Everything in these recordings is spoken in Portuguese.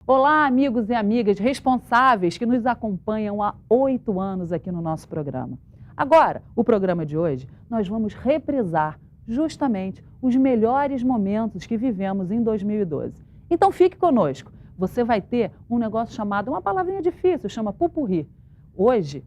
Olá, amigos e amigas responsáveis que nos acompanham há 8 anos aqui no nosso programa. Agora, o programa de hoje, nós vamos reprisar justamente os melhores momentos que vivemos em 2012. Então fique conosco, você vai ter um negócio chamado, uma palavrinha difícil, chama pupurri. Hoje,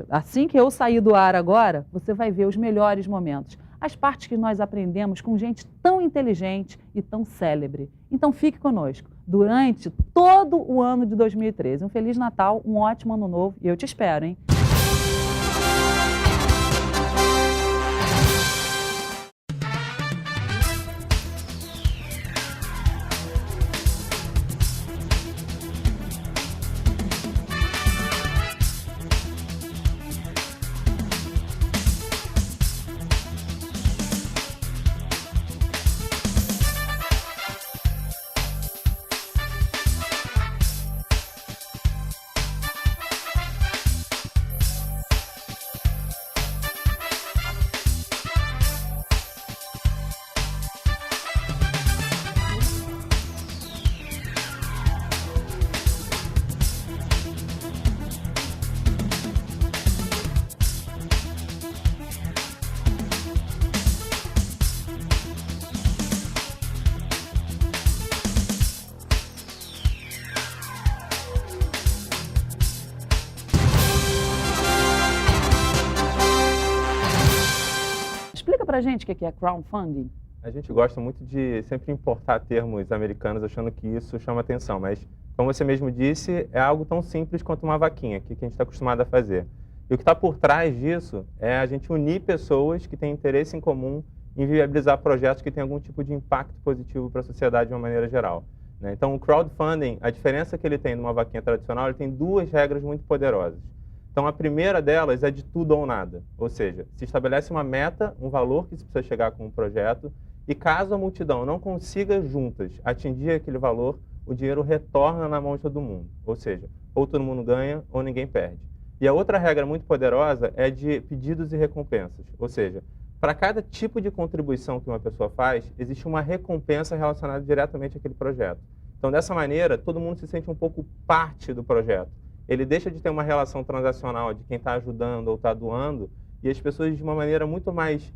assim que eu sair do ar agora, você vai ver os melhores momentos. As partes que nós aprendemos com gente tão inteligente e tão célebre. Então fique conosco durante todo o ano de 2013. Um Feliz Natal, um ótimo Ano Novo e eu te espero, hein? Explica pra gente o que é crowdfunding. A gente gosta muito de sempre importar termos americanos achando que isso chama atenção, mas, como você mesmo disse, é algo tão simples quanto uma vaquinha, que a gente está acostumado a fazer. E o que está por trás disso é a gente unir pessoas que têm interesse em comum em viabilizar projetos que têm algum tipo de impacto positivo para a sociedade de uma maneira geral, né? Então, o crowdfunding, a diferença que ele tem de uma vaquinha tradicional, ele tem duas regras muito poderosas. Então, a primeira delas é de tudo ou nada, ou seja, se estabelece uma meta, um valor que se precisa chegar com o projeto, e caso a multidão não consiga juntas atingir aquele valor, o dinheiro retorna na mão de todo mundo, ou seja, ou todo mundo ganha ou ninguém perde. E a outra regra muito poderosa é de pedidos e recompensas, ou seja, para cada tipo de contribuição que uma pessoa faz, existe uma recompensa relacionada diretamente àquele projeto. Então, dessa maneira, todo mundo se sente um pouco parte do projeto. Ele deixa de ter uma relação transacional de quem está ajudando ou está doando, e as pessoas, de uma maneira muito mais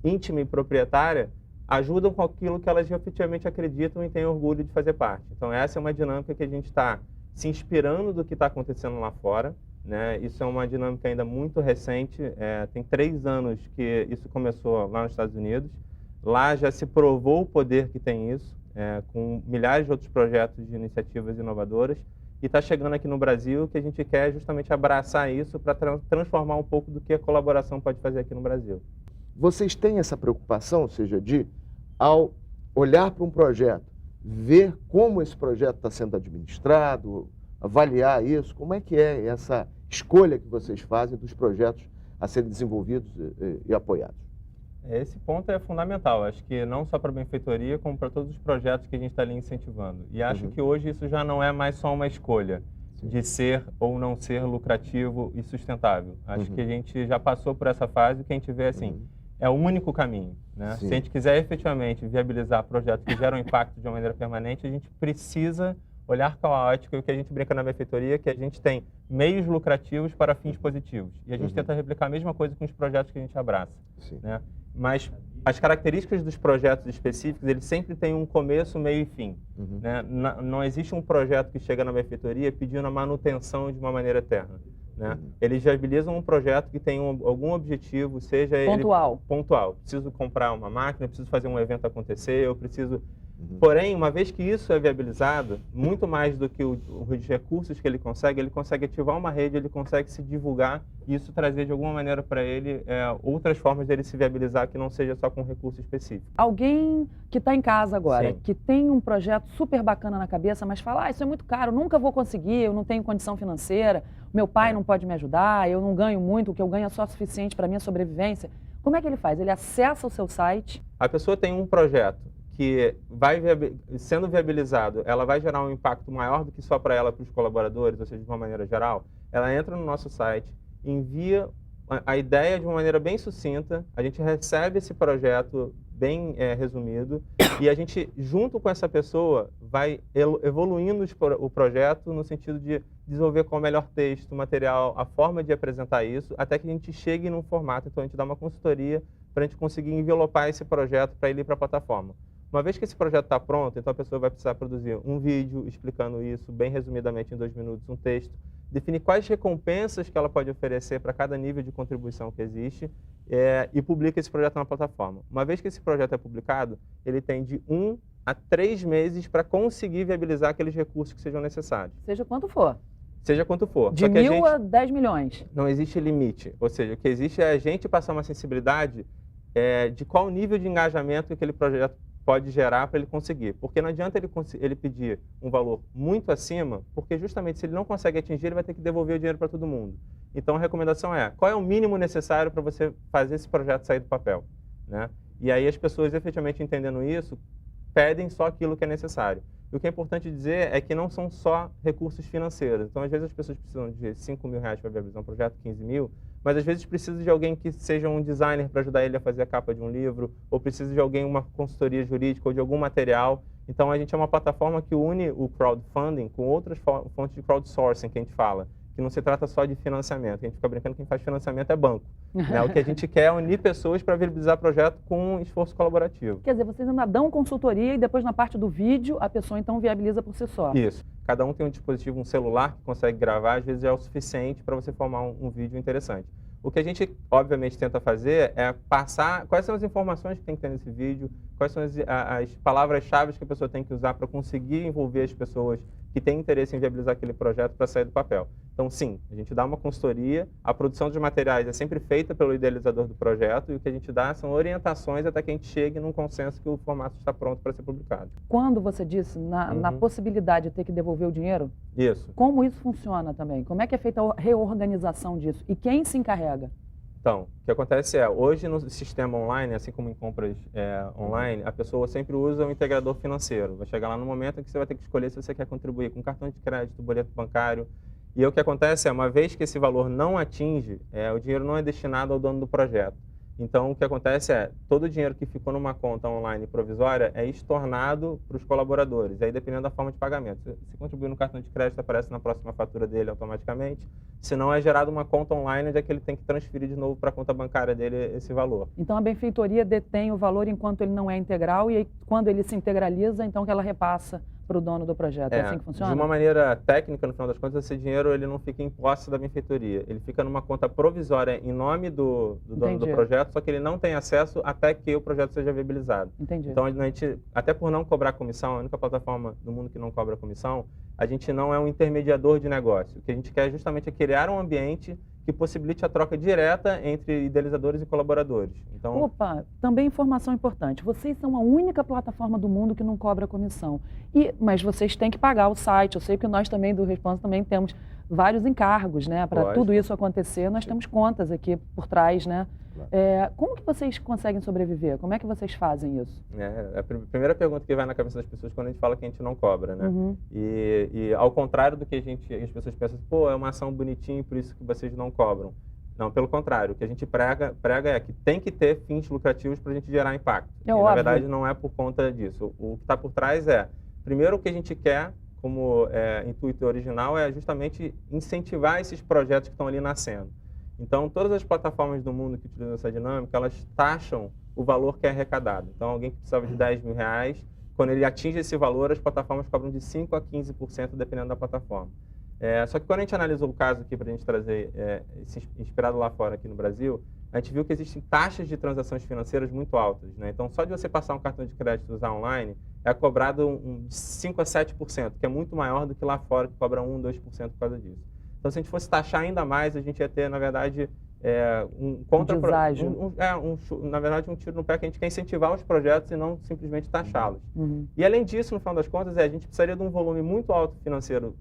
íntima e proprietária, ajudam com aquilo que elas efetivamente acreditam e têm orgulho de fazer parte. Então, essa é uma dinâmica que a gente está se inspirando do que está acontecendo lá fora, né? Isso é uma dinâmica ainda muito recente, tem 3 anos que isso começou lá nos Estados Unidos. Lá já se provou o poder que tem isso, com milhares de outros projetos de iniciativas inovadoras, e está chegando aqui no Brasil, que a gente quer justamente abraçar isso para transformar um pouco do que a colaboração pode fazer aqui no Brasil. Vocês têm essa preocupação, ou seja, ao olhar para um projeto, ver como esse projeto está sendo administrado, avaliar isso, como é que é essa escolha que vocês fazem dos projetos a serem desenvolvidos e apoiados? Esse ponto é fundamental, acho que não só para a benfeitoria, como para todos os projetos que a gente está ali incentivando. E acho que hoje isso já não é mais só uma escolha de ser ou não ser lucrativo e sustentável. Acho que a gente já passou por essa fase, que a gente vê assim, é o único caminho, né? Se a gente quiser efetivamente viabilizar projetos que geram impacto de uma maneira permanente, a gente precisa olhar com a ótica, e o que a gente brinca na benfeitoria é que a gente tem meios lucrativos para fins positivos. E a gente tenta replicar a mesma coisa com os projetos que a gente abraça, né? Mas as características dos projetos específicos, eles sempre têm um começo, meio e fim, né? Não existe um projeto que chega na benfeitoria pedindo a manutenção de uma maneira eterna, né? Eles viabilizam um projeto que tem algum objetivo, seja pontual. Preciso comprar uma máquina, preciso fazer um evento acontecer, eu preciso... Porém, uma vez que isso é viabilizado, muito mais do que os recursos que ele consegue ativar uma rede, ele consegue se divulgar e isso trazer de alguma maneira para ele outras formas dele se viabilizar que não seja só com recurso específico. Alguém que está em casa agora, Sim. que tem um projeto super bacana na cabeça, mas fala, isso é muito caro, nunca vou conseguir, eu não tenho condição financeira, meu pai não pode me ajudar, eu não ganho muito, o que eu ganho é só suficiente para minha sobrevivência. Como é que ele faz? Ele acessa o seu site? A pessoa tem um projeto que sendo viabilizado, ela vai gerar um impacto maior do que só para ela, para os colaboradores, ou seja, de uma maneira geral, ela entra no nosso site, envia a ideia de uma maneira bem sucinta, a gente recebe esse projeto bem resumido, e a gente, junto com essa pessoa, vai evoluindo o projeto no sentido de desenvolver qual é o melhor texto, material, a forma de apresentar isso, até que a gente chegue num formato. Então, a gente dá uma consultoria para a gente conseguir envelopar esse projeto para ele ir para a plataforma. Uma vez que esse projeto está pronto, então a pessoa vai precisar produzir um vídeo explicando isso, bem resumidamente em 2 minutos, um texto, definir quais recompensas que ela pode oferecer para cada nível de contribuição que existe e publica esse projeto na plataforma. Uma vez que esse projeto é publicado, ele tem de 1 a 3 meses para conseguir viabilizar aqueles recursos que sejam necessários. Seja quanto for. Seja quanto for. De 1.000 a 10 milhões. Não existe limite. Ou seja, o que existe é a gente passar uma sensibilidade de qual nível de engajamento que aquele projeto pode gerar para ele conseguir. Porque não adianta ele pedir um valor muito acima, porque justamente se ele não consegue atingir, ele vai ter que devolver o dinheiro para todo mundo. Então a recomendação é, qual é o mínimo necessário para você fazer esse projeto sair do papel? Né? E aí as pessoas efetivamente entendendo isso, pedem só aquilo que é necessário. E o que é importante dizer é que não são só recursos financeiros. Então às vezes as pessoas precisam de R$5.000 para viabilizar um projeto, 15 mil, mas às vezes precisa de alguém que seja um designer para ajudar ele a fazer a capa de um livro, ou precisa de alguém, uma consultoria jurídica ou de algum material. Então a gente é uma plataforma que une o crowdfunding com outras fontes de crowdsourcing que a gente fala, que não se trata só de financiamento. A gente fica brincando que quem faz financiamento é banco. Né? O que a gente quer é unir pessoas para viabilizar projeto com um esforço colaborativo. Quer dizer, vocês ainda dão consultoria e depois na parte do vídeo a pessoa então viabiliza por si só. Isso. Cada um tem um dispositivo, um celular que consegue gravar, às vezes é o suficiente para você formar um vídeo interessante. O que a gente, obviamente, tenta fazer é passar quais são as informações que tem que ter nesse vídeo, quais são as palavras-chave que a pessoa tem que usar para conseguir envolver as pessoas que têm interesse em viabilizar aquele projeto para sair do papel. Então, sim, a gente dá uma consultoria, a produção de materiais é sempre feita pelo idealizador do projeto e o que a gente dá são orientações até que a gente chegue num consenso que o formato está pronto para ser publicado. Quando você disse na possibilidade de ter que devolver o dinheiro, isso. Como isso funciona também? Como é que é feita a reorganização disso? E quem se encarrega? Então, o que acontece é, hoje no sistema online, assim como em compras online, a pessoa sempre usa um integrador financeiro. Vai chegar lá no momento em que você vai ter que escolher se você quer contribuir com cartão de crédito, boleto bancário. E aí, o que acontece é, uma vez que esse valor não atinge, o dinheiro não é destinado ao dono do projeto. Então, o que acontece é, todo o dinheiro que ficou numa conta online provisória é estornado para os colaboradores, aí dependendo da forma de pagamento. Se contribuir no cartão de crédito, aparece na próxima fatura dele automaticamente, se não é gerado uma conta online onde é que ele tem que transferir de novo para a conta bancária dele esse valor. Então, a benfeitoria detém o valor enquanto ele não é integral e aí, quando ele se integraliza, então que ela repassa para o dono do projeto. É assim que funciona? De uma maneira técnica, no final das contas, esse dinheiro ele não fica em posse da benfeitoria. Ele fica numa conta provisória em nome do dono do projeto, só que ele não tem acesso até que o projeto seja viabilizado. Entendi. Então, a gente, até por não cobrar comissão, a única plataforma do mundo que não cobra comissão, a gente não é um intermediador de negócio. O que a gente quer justamente é criar um ambiente que possibilite a troca direta entre idealizadores e colaboradores. Então, Opa, também informação importante. Vocês são a única plataforma do mundo que não cobra comissão. Mas vocês têm que pagar o site. Eu sei que nós também do Responsa também temos vários encargos, né? Para tudo isso acontecer, nós temos contas aqui por trás, né? Como que vocês conseguem sobreviver? Como é que vocês fazem isso? A primeira pergunta que vai na cabeça das pessoas quando a gente fala que a gente não cobra, né? Uhum. E ao contrário do que as pessoas pensam, pô, é uma ação bonitinha, por isso que vocês não cobram. Não, pelo contrário, o que a gente prega é que tem que ter fins lucrativos para a gente gerar impacto. Na verdade, não é por conta disso. O que está por trás primeiro, o que a gente quer, como intuito original, é justamente incentivar esses projetos que estão ali nascendo. Então, todas as plataformas do mundo que utilizam essa dinâmica, elas taxam o valor que é arrecadado. Então, alguém que precisava de R$10.000, quando ele atinge esse valor, as plataformas cobram de 5% a 15%, dependendo da plataforma. Só que quando a gente analisou o caso aqui, para a gente trazer, inspirado lá fora aqui no Brasil, a gente viu que existem taxas de transações financeiras muito altas, né? Então, só de você passar um cartão de crédito e usar online, é cobrado de 5% a 7%, que é muito maior do que lá fora, que cobra 1%, 2% por causa disso. Então, se a gente fosse taxar ainda mais, a gente ia ter, na verdade, na verdade, um tiro no pé, que a gente quer incentivar os projetos e não simplesmente taxá-los. Uhum. E, além disso, no final das contas, a gente precisaria de um volume muito alto financeiro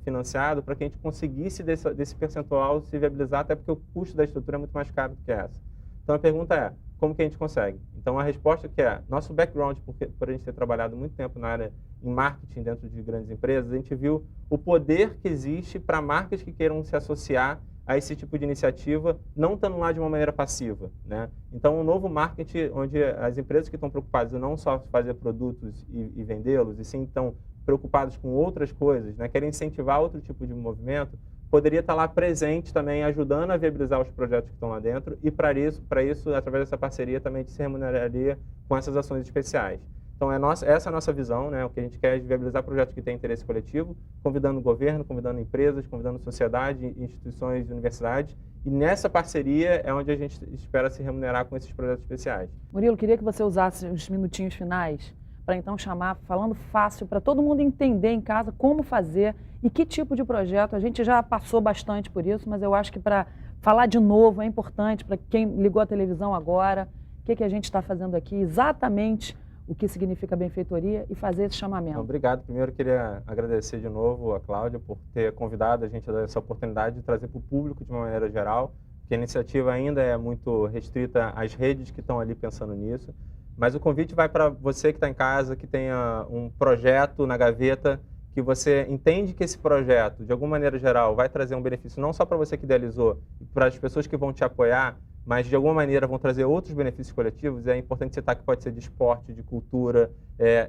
financiado para que a gente conseguisse desse percentual se viabilizar, até porque o custo da estrutura é muito mais caro do que essa. Então, a pergunta é, como que a gente consegue? Então, a resposta que nosso background, por a gente ter trabalhado muito tempo na área em marketing dentro de grandes empresas, a gente viu o poder que existe para marcas que queiram se associar a esse tipo de iniciativa, não estando lá de uma maneira passiva, né? Então, um novo marketing onde as empresas que estão preocupadas em não só fazer produtos e vendê-los, e sim estão preocupados com outras coisas, né? Querem incentivar outro tipo de movimento, poderia estar lá presente também, ajudando a viabilizar os projetos que estão lá dentro, e para isso, através dessa parceria, também se remuneraria com essas ações especiais. Então, essa é a nossa visão, né? O que a gente quer é viabilizar projetos que têm interesse coletivo, convidando o governo, convidando empresas, convidando sociedade, instituições, universidades. E nessa parceria é onde a gente espera se remunerar com esses projetos especiais. Murilo, queria que você usasse os minutinhos finais para então chamar, falando fácil, para todo mundo entender em casa como fazer e que tipo de projeto. A gente já passou bastante por isso, mas eu acho que para falar de novo é importante para quem ligou a televisão agora, o que a gente está fazendo aqui, exatamente o que significa benfeitoria e fazer esse chamamento. Então, obrigado. Primeiro, eu queria agradecer de novo a Cláudia por ter convidado a gente a dar essa oportunidade de trazer para o público de uma maneira geral, que a iniciativa ainda é muito restrita às redes que estão ali pensando nisso, mas o convite vai para você que está em casa, que tenha um projeto na gaveta, que você entende que esse projeto, de alguma maneira geral, vai trazer um benefício não só para você que idealizou, e para as pessoas que vão te apoiar, mas de alguma maneira vão trazer outros benefícios coletivos. É importante citar que pode ser de esporte, de cultura,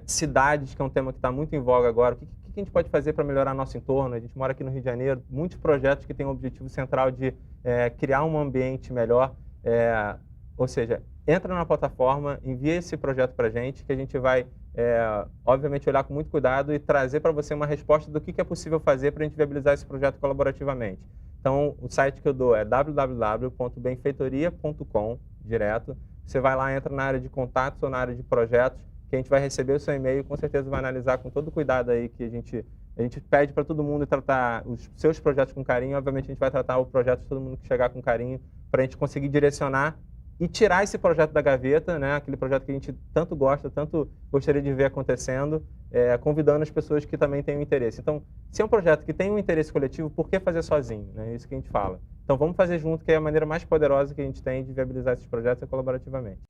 cidades, que é um tema que está muito em voga agora. O que a gente pode fazer para melhorar nosso entorno? A gente mora aqui no Rio de Janeiro, muitos projetos que têm o objetivo central de criar um ambiente melhor. Ou seja, entra na plataforma, envia esse projeto para a gente, que a gente vai, obviamente, olhar com muito cuidado e trazer para você uma resposta do que é possível fazer para a gente viabilizar esse projeto colaborativamente. Então, o site que eu dou é www.benfeitoria.com, direto. Você vai lá, entra na área de contatos ou na área de projetos, que a gente vai receber o seu e-mail e com certeza vai analisar com todo o cuidado aí que a gente pede para todo mundo tratar os seus projetos com carinho. Obviamente, a gente vai tratar o projeto de todo mundo que chegar com carinho, para a gente conseguir direcionar e tirar esse projeto da gaveta, né? Aquele projeto que a gente tanto gosta, tanto gostaria de ver acontecendo, convidando as pessoas que também têm um interesse. Então, se é um projeto que tem um interesse coletivo, por que fazer sozinho? É isso que a gente fala. Então, vamos fazer junto, que é a maneira mais poderosa que a gente tem de viabilizar esses projetos colaborativamente.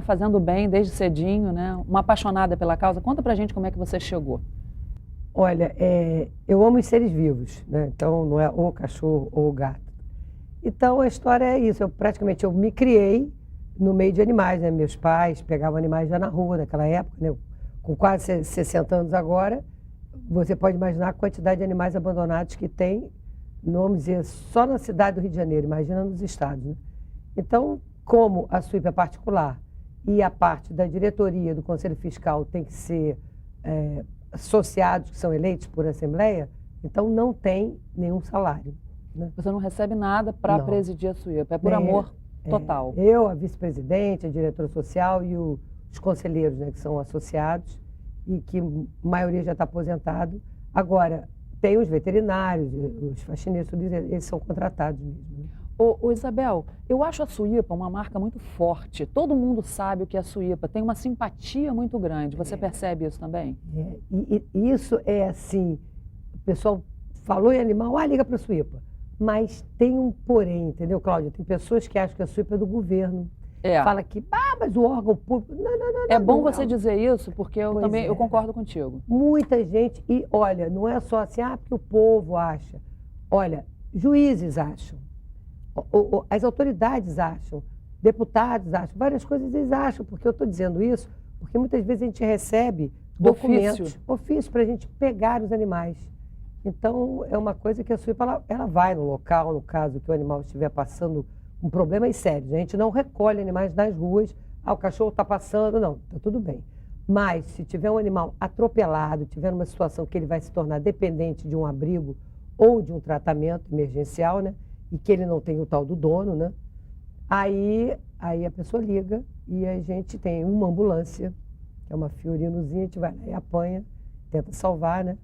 Fazendo bem desde cedinho, né? Uma apaixonada pela causa. Conta pra gente como é que você chegou. Olha, eu amo os seres vivos, né? Então não é ou cachorro ou gato. Então a história é isso, eu me criei no meio de animais, né? Meus pais pegavam animais já na rua naquela época, né? Com quase 60 anos agora, você pode imaginar a quantidade de animais abandonados que tem, vamos dizer, só na cidade do Rio de Janeiro, imagina nos estados, né? Então, como a SUIP é particular e a parte da diretoria do Conselho Fiscal tem que ser associados que são eleitos por assembleia, então não tem nenhum salário, né? Você não recebe nada para presidir a SUIP, é por amor total. Eu, a vice-presidente, a diretora social e os conselheiros, né, que são associados e que a maioria já está aposentado. Agora, tem os veterinários, os faxineiros, tudo isso, eles são contratados mesmo, né? Ô Isabel, eu acho a SUIPA uma marca muito forte. Todo mundo sabe o que é a SUIPA, tem uma simpatia muito grande. Você percebe isso também? E isso é assim, o pessoal falou em animal, liga para a SUIPA. Mas tem um porém, entendeu, Cláudia? Tem pessoas que acham que a SUIPA é do governo. Fala que, mas o órgão público... Não, é bom você dizer isso, porque eu concordo contigo. Muita gente, e olha, não é só assim, porque o povo acha. Olha, juízes acham. As autoridades acham, deputados acham, várias coisas eles acham, porque eu estou dizendo isso, porque muitas vezes a gente recebe documentos, ofício para a gente pegar os animais. Então, é uma coisa que a SUIPA, ela vai no local, no caso que o animal estiver passando um problema sério. A gente não recolhe animais nas ruas, o cachorro está passando, não, está tudo bem. Mas, se tiver um animal atropelado, tiver numa situação que ele vai se tornar dependente de um abrigo ou de um tratamento emergencial, né? E que ele não tem o tal do dono, né? Aí a pessoa liga e a gente tem uma ambulância, que é uma Fiorinozinha, a gente vai lá e apanha, tenta salvar, né?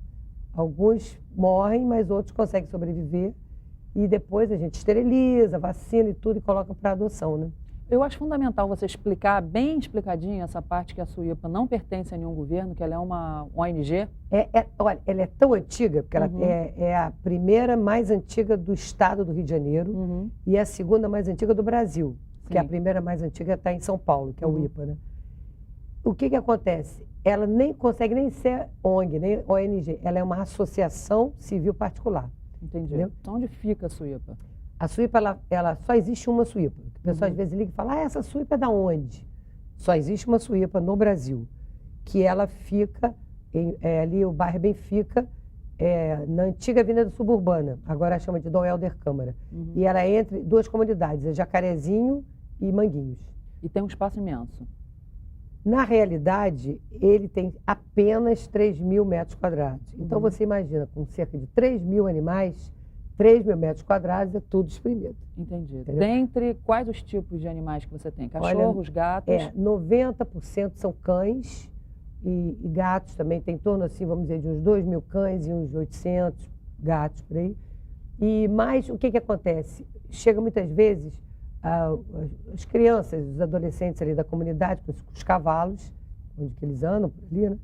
Alguns morrem, mas outros conseguem sobreviver. E depois a gente esteriliza, vacina e tudo e coloca para adoção, né? Eu acho fundamental você explicar bem explicadinho essa parte que a SUIPA não pertence a nenhum governo, que ela é uma ONG. Olha, ela é tão antiga, porque ela é a primeira mais antiga do estado do Rio de Janeiro e a segunda mais antiga do Brasil, que a primeira mais antiga está em São Paulo, que é o IPA, né? O que acontece? Ela nem consegue nem ser ONG, nem ONG, ela é uma associação civil particular. Entendi. Entendeu? Então, onde fica a SUIPA? A suípa, ela só existe uma suípa. O pessoal às vezes liga e fala, essa suípa é da onde? Só existe uma suípa no Brasil, que ela fica ali, o bairro Benfica, na antiga Avenida Suburbana, agora chama de Dom Helder Câmara. E ela é entre duas comunidades, é Jacarezinho e Manguinhos. E tem um espaço imenso. Na realidade, ele tem apenas 3.000 metros quadrados. Então, você imagina, com cerca de 3.000 animais, 3.000 metros quadrados é tudo espremido. Entendi. Entendeu? Dentre quais os tipos de animais que você tem? Cachorros, gatos? 90% são cães e gatos também. Tem em torno, assim, vamos dizer, de uns 2.000 cães e uns 800 gatos por aí. E mais, o que acontece? Chega muitas vezes as crianças, os adolescentes ali da comunidade, com os cavalos, onde que eles andam por ali, né?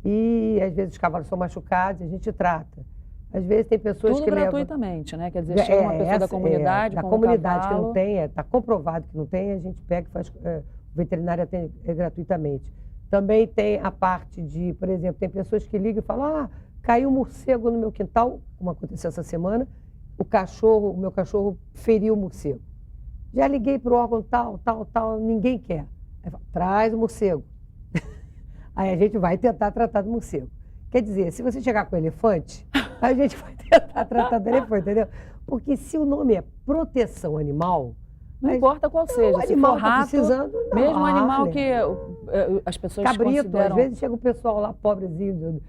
E às vezes os cavalos são machucados e a gente trata. Às vezes tem pessoas Tudo que gratuitamente, né? Quer dizer, chega uma pessoa da comunidade da com comunidade um que cavalo. não tem, está comprovado que não tem, a gente pega e faz, o veterinário atende gratuitamente. Também tem a parte de, por exemplo, tem pessoas que ligam e falam, caiu um morcego no meu quintal, como aconteceu essa semana, o meu cachorro feriu o morcego. Já liguei para o órgão tal, ninguém quer. Aí fala, traz o morcego. Aí a gente vai tentar tratar do morcego. Quer dizer, se você chegar com o elefante, a gente vai tentar tratar do elefante, entendeu? Porque se o nome é proteção animal... Não importa qual seja, se animal for tá rato, precisando, não, mesmo animal olha. que as pessoas Cabrito, consideram... às vezes chega um pessoal lá, pobrezinho,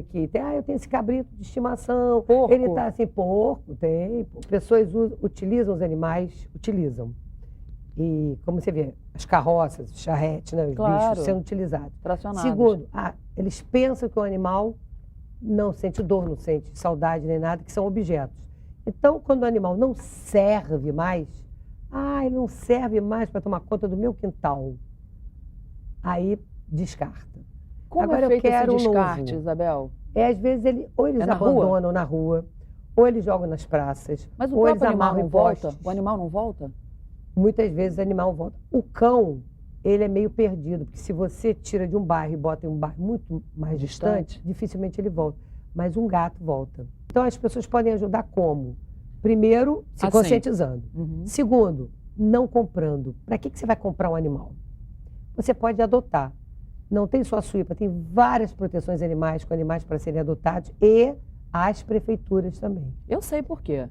que tem, eu tenho esse cabrito de estimação. Porco. Ele está assim, porco, tem. Pessoas utilizam os animais, utilizam. E, como você vê, as carroças, os charretes, né, os Claro. bichos sendo utilizados. Tracionados. Segundo, eles pensam que o animal não sente dor, não sente saudade nem nada, que são objetos. Então, quando o animal não serve mais, ele não serve mais para tomar conta do meu quintal, aí descarta. Como Agora é eu feito esse quero um descarte, novo. Isabel? Às vezes, ou eles na rua? abandonam na rua, ou eles jogam nas praças, Mas o ou eles próprio animal amarram não em volta? postes. O animal não volta? Muitas vezes o animal volta. O cão, ele é meio perdido, porque se você tira de um bairro e bota em um bairro muito mais distante, dificilmente ele volta. Mas um gato volta. Então as pessoas podem ajudar como? Primeiro, se Assim. conscientizando. Uhum. Segundo, não comprando. Para que você vai comprar um animal? Você pode adotar. Não tem só a suípa, tem várias proteções animais com animais para serem adotados e as prefeituras também. Eu sei por quê.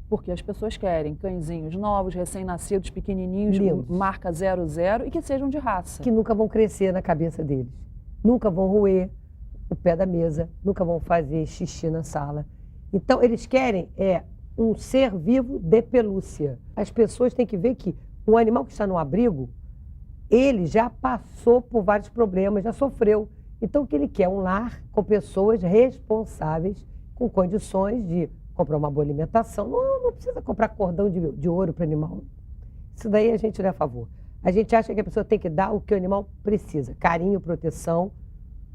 Porque as pessoas querem cãezinhos novos, recém-nascidos, pequenininhos, Lindos. marca 00 e que sejam de raça. Que nunca vão crescer na cabeça deles. Nunca vão roer o pé da mesa, nunca vão fazer xixi na sala. Então, eles querem um ser vivo de pelúcia. As pessoas têm que ver que um animal que está no abrigo, ele já passou por vários problemas, já sofreu. Então, o que ele quer? Um lar com pessoas responsáveis, com condições de comprar uma boa alimentação. Não precisa comprar cordão de ouro para o animal. Isso daí a gente não é a favor. A gente acha que a pessoa tem que dar o que o animal precisa. Carinho, proteção,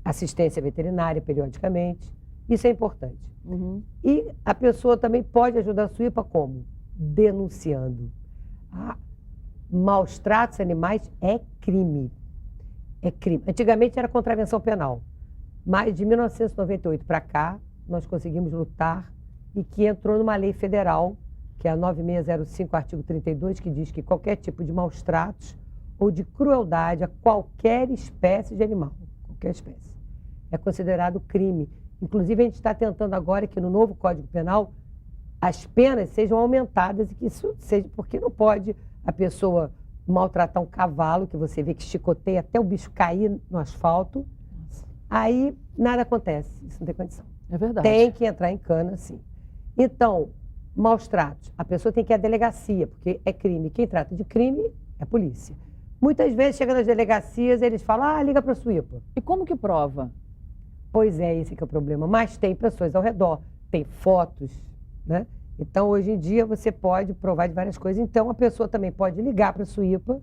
assistência veterinária periodicamente. Isso é importante. Uhum. E a pessoa também pode ajudar a suípa como? Denunciando. Maus tratos animais é crime. É crime. Antigamente era contravenção penal. Mas de 1998 para cá, nós conseguimos lutar e que entrou numa lei federal, que é a 9605, artigo 32, que diz que qualquer tipo de maus tratos ou de crueldade a qualquer espécie de animal, qualquer espécie, é considerado crime. Inclusive, a gente está tentando agora que no novo Código Penal as penas sejam aumentadas e que isso seja, porque não pode a pessoa maltratar um cavalo, que você vê que chicoteia até o bicho cair no asfalto, aí nada acontece, isso não tem condição. É verdade. Tem que entrar em cana, sim. Então, maus tratos, a pessoa tem que ir à delegacia, porque é crime. Quem trata de crime é a polícia. Muitas vezes, chega nas delegacias, eles falam, liga para a suípa. E como que prova? Pois é, esse que é o problema. Mas tem pessoas ao redor, tem fotos, né? Então, hoje em dia, você pode provar de várias coisas. Então, a pessoa também pode ligar para a suípa,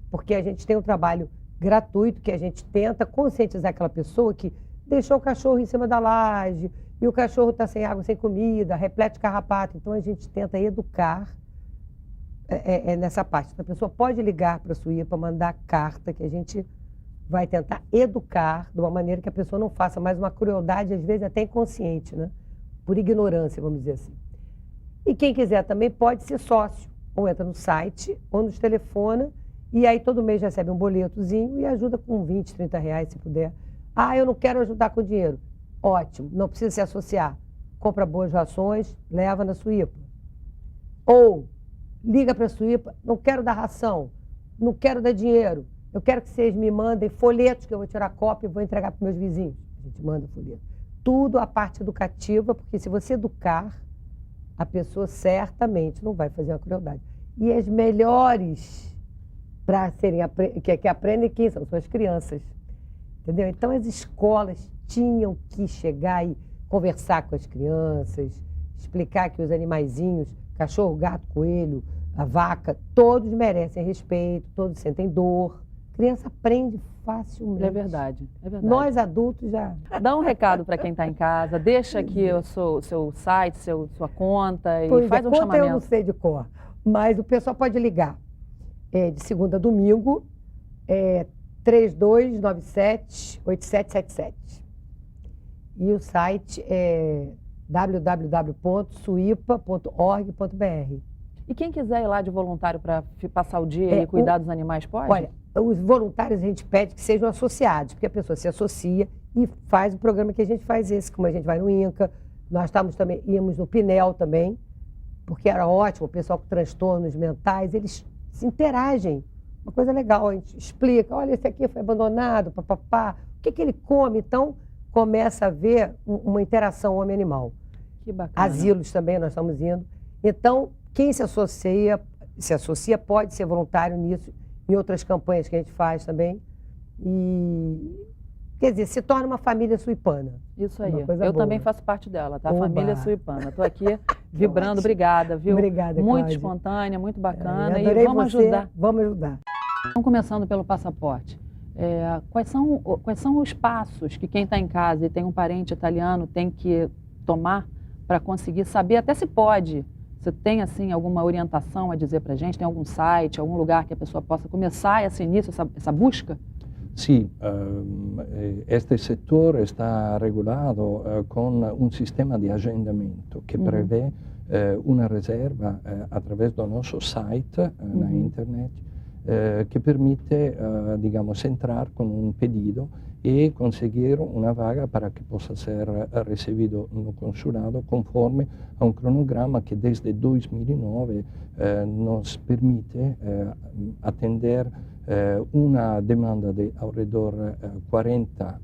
porque a gente tem um trabalho gratuito que a gente tenta conscientizar aquela pessoa que deixou o cachorro em cima da laje e o cachorro está sem água, sem comida, repleto de carrapato. Então, a gente tenta educar nessa parte. Então, a pessoa pode ligar para a suípa, mandar carta, que a gente vai tentar educar de uma maneira que a pessoa não faça mais uma crueldade, às vezes até inconsciente, né? Por ignorância, vamos dizer assim. E quem quiser também pode ser sócio, ou entra no site, ou nos telefona, e aí todo mês recebe um boletozinho e ajuda com 20, 30 reais, se puder. Ah, eu não quero ajudar com dinheiro. Ótimo, não precisa se associar. Compra boas rações, leva na Suípa. Ou liga para a Suípa, não quero dar ração, não quero dar dinheiro. Eu quero que vocês me mandem folhetos que eu vou tirar cópia e vou entregar para meus vizinhos. A gente manda folheto. Tudo a parte educativa, porque se você educar, a pessoa certamente não vai fazer uma crueldade. E as melhores para serem que aprendem quem são as crianças. Entendeu? Então as escolas tinham que chegar e conversar com as crianças, explicar que os animaizinhos, cachorro, gato, coelho, a vaca, todos merecem respeito, todos sentem dor. A criança aprende facilmente. É verdade, é verdade. Nós adultos já. Dá um recado para quem está em casa, deixa aqui o seu site, sua conta e Pois faz é, um conta chamamento. eu não sei de cor, mas o pessoal pode ligar de segunda a domingo, 3297-8777. E o site é www.suipa.org.br. E quem quiser ir lá de voluntário para passar o dia e cuidar dos animais, pode? Olha, os voluntários a gente pede que sejam associados, porque a pessoa se associa e faz o programa que a gente faz esse, como a gente vai no INCA, nós íamos no Pinel também, porque era ótimo, o pessoal com transtornos mentais, eles se interagem. Uma coisa legal, a gente explica, olha, esse aqui foi abandonado, papapá, o que ele come? Então, começa a haver uma interação homem-animal. Que bacana. Asilos também, nós estamos indo. Então, quem se associa pode ser voluntário nisso, em outras campanhas que a gente faz também. E, quer dizer, se torna uma família suipana. Isso aí. Uma coisa Eu boa. também faço parte dela, tá? Oba. Família Suipana. Estou aqui vibrando, obrigada, viu? Obrigada, muito Cláudia. espontânea, muito bacana. Eu E adorei vamos você. ajudar. Vamos ajudar. Então, começando pelo passaporte. Quais são os passos que quem está em casa e tem um parente italiano tem que tomar para conseguir saber, até se pode? Você tem, assim, alguma orientação a dizer para a gente? Tem algum site, algum lugar que a pessoa possa começar esse início, essa busca? Sí, este sector está regulado con un sistema di agendamento che prevê una reserva através do nosso site na internet que permite, digamos, entrar con un pedido e conseguir una vaga para que possa ser recebido no consulado conforme a un cronograma que desde 2009 nos permite atender una demanda de alrededor 40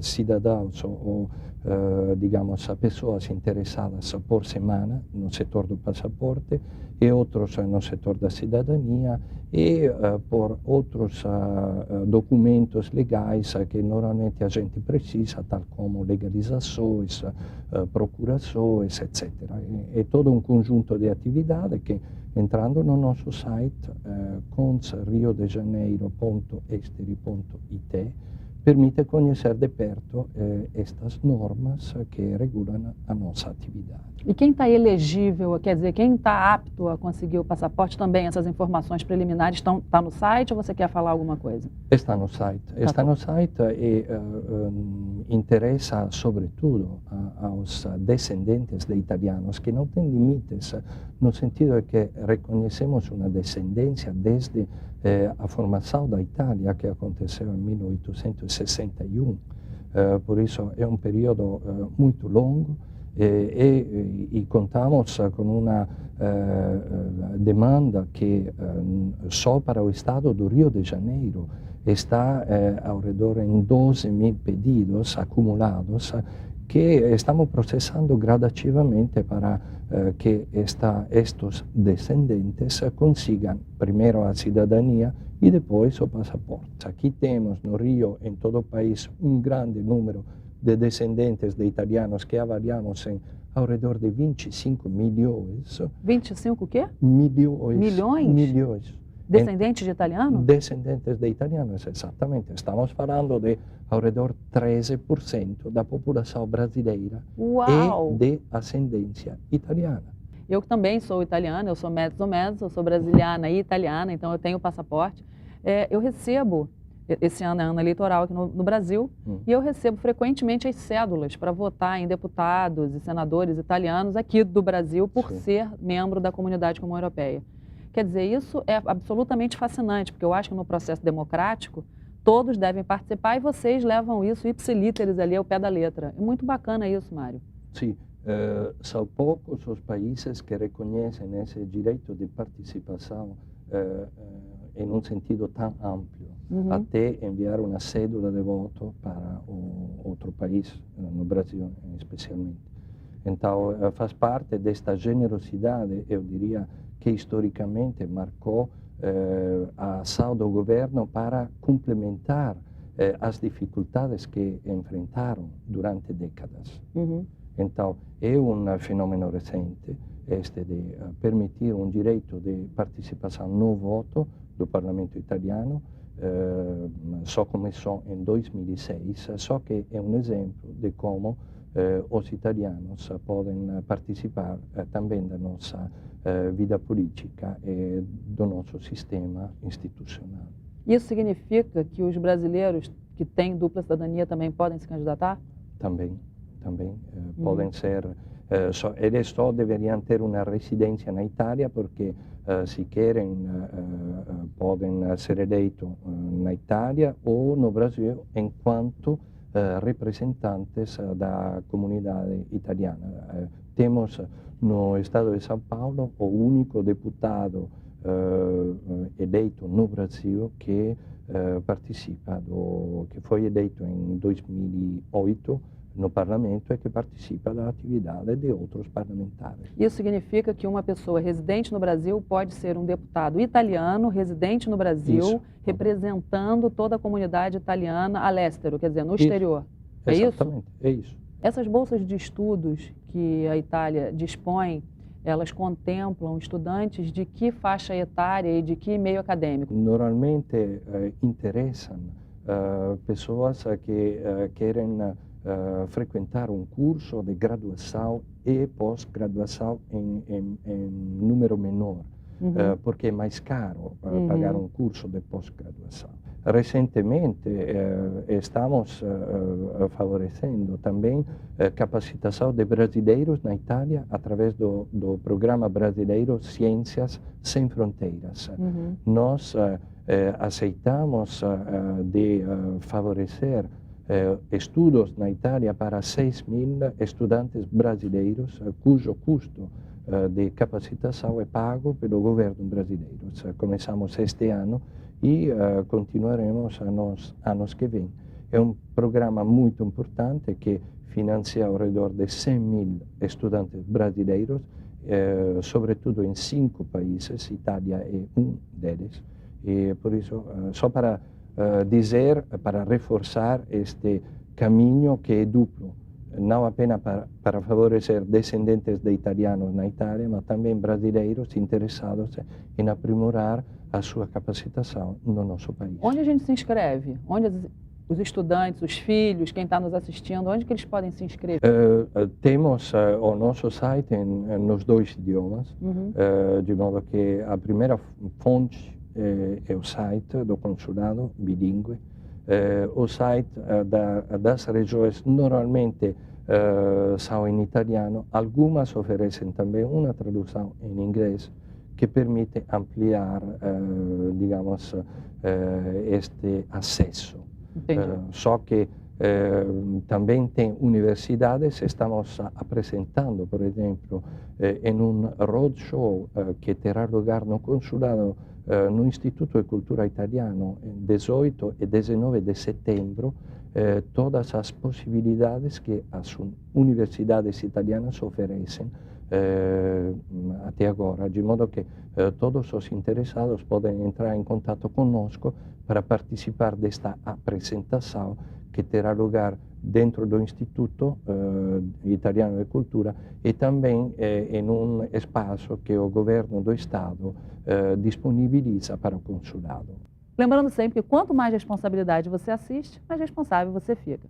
cidadãos ou digamos, pessoas interessadas por semana no setor do passaporte e outros no setor da cidadania e por outros documentos legais que normalmente a gente precisa, tal como legalizações, procurações, etc. É todo um conjunto de atividades que, entrando no nosso site consriodejaneiro.esteri.it, permite conhecer de perto estas normas que regulam a nossa atividade. E quem está elegível, quer dizer, quem está apto a conseguir o passaporte, também essas informações preliminares está no site ou você quer falar alguma coisa? Está no site. Está no site e interessa sobretudo aos descendentes de italianos que não têm limites, no sentido de que reconhecemos uma descendência desde a formação da Itália, que aconteceu em 1861. Por isso é um período muito longo e contamos com uma demanda que só para o estado do Rio de Janeiro está ao redor em 12.000 pedidos acumulados que estamos processando gradativamente para que estes descendentes consigam primeiro a cidadania e depois o passaporte. Aqui temos no Rio, em todo o país, um grande número de descendentes de italianos que avaliamos em ao redor de 25 milhões. 25 o quê? Milhões. Milhões? Milhões. Descendentes de italiano? Descendentes de italianos, exatamente. Estamos falando de ao redor 13% da população brasileira Uau! e de ascendência italiana. Eu também sou italiana, eu sou mezzo, eu sou brasiliana e italiana, então eu tenho passaporte. Eu recebo esse ano é ano eleitoral aqui no Brasil, e eu recebo frequentemente as cédulas para votar em deputados e senadores italianos aqui do Brasil por ser membro da Comunidade Comum Europeia. Quer dizer, isso é absolutamente fascinante, porque eu acho que no processo democrático todos devem participar e vocês levam isso ipsilíteres ali ao pé da letra. É muito bacana isso, Mário. Sim, são poucos os países que reconhecem esse direito de participação em um sentido tão amplo, até enviar uma cédula de voto para outro país, no Brasil especialmente. Então, faz parte desta generosidade, eu diria, que historicamente marcou a ação do governo para complementar as dificuldades que enfrentaram durante décadas. Então, é um fenômeno recente este de permitir um direito de participação no voto do Parlamento italiano. Só começou em 2006, só que é um exemplo de como os italianos podem participar também da nossa vida política e do nosso sistema institucional. Isso significa que os brasileiros que têm dupla cidadania também podem se candidatar? Também podem ser, eles só deveriam ter uma residência na Itália, porque se querem podem ser eleitos na Itália ou no Brasil enquanto representantes da comunidade italiana. Temos no estado de São Paulo o único deputado eleito no Brasil que participa, que foi eleito em 2008 no Parlamento e que participa da atividade de outros parlamentares. Isso significa que uma pessoa residente no Brasil pode ser um deputado italiano residente no Brasil, representando toda a comunidade italiana all'estero, quer dizer, no exterior. É isso? Exatamente, é isso. Essas bolsas de estudos que a Itália dispõe, elas contemplam estudantes de que faixa etária e de que meio acadêmico? Normalmente interessam pessoas que querem frequentar um curso de graduação e pós-graduação em número menor, porque é mais caro pagar um curso de pós-graduação. Recentemente estamos favorecendo também capacitação de brasileiros na Itália através do programa brasileiro Ciências Sem Fronteiras. Nós aceitamos de favorecer estudos na Itália para 6.000 estudantes brasileiros, cujo custo de capacitação é pago pelo governo brasileiro. Começamos este ano e continuaremos nos anos que vêm. É um programa muito importante que financia ao redor de 100.000 estudantes brasileiros, sobretudo em 5 países, Itália é um deles. E por isso, só para dizer, para reforçar este caminho que é duplo, não apenas para favorecer descendentes de italianos na Itália, mas também brasileiros interessados em aprimorar a sua capacitação no nosso país. Onde a gente se inscreve? Onde os estudantes, os filhos, quem está nos assistindo, onde que eles podem se inscrever? Temos o nosso site nos 2 idiomas, de modo que a primeira fonte é o site do consulado bilíngue. O site das regiões normalmente são em italiano, algumas oferecem também uma tradução em inglês que permite ampliar, digamos, este acesso. Só que também tem universidades, estamos apresentando, por exemplo, em um roadshow que terá lugar no consulado no Instituto de Cultura Italiano, 18 e 19 de setembro, todas as possibilidades que as universidades italianas oferecem até agora, de modo que todos os interessados podem entrar em contato conosco para participar desta apresentação que terá lugar dentro do Instituto Italiano de Cultura e também em um espaço que o governo do Estado disponibiliza para o consulado. Lembrando sempre que quanto mais responsabilidade você assiste, mais responsável você fica.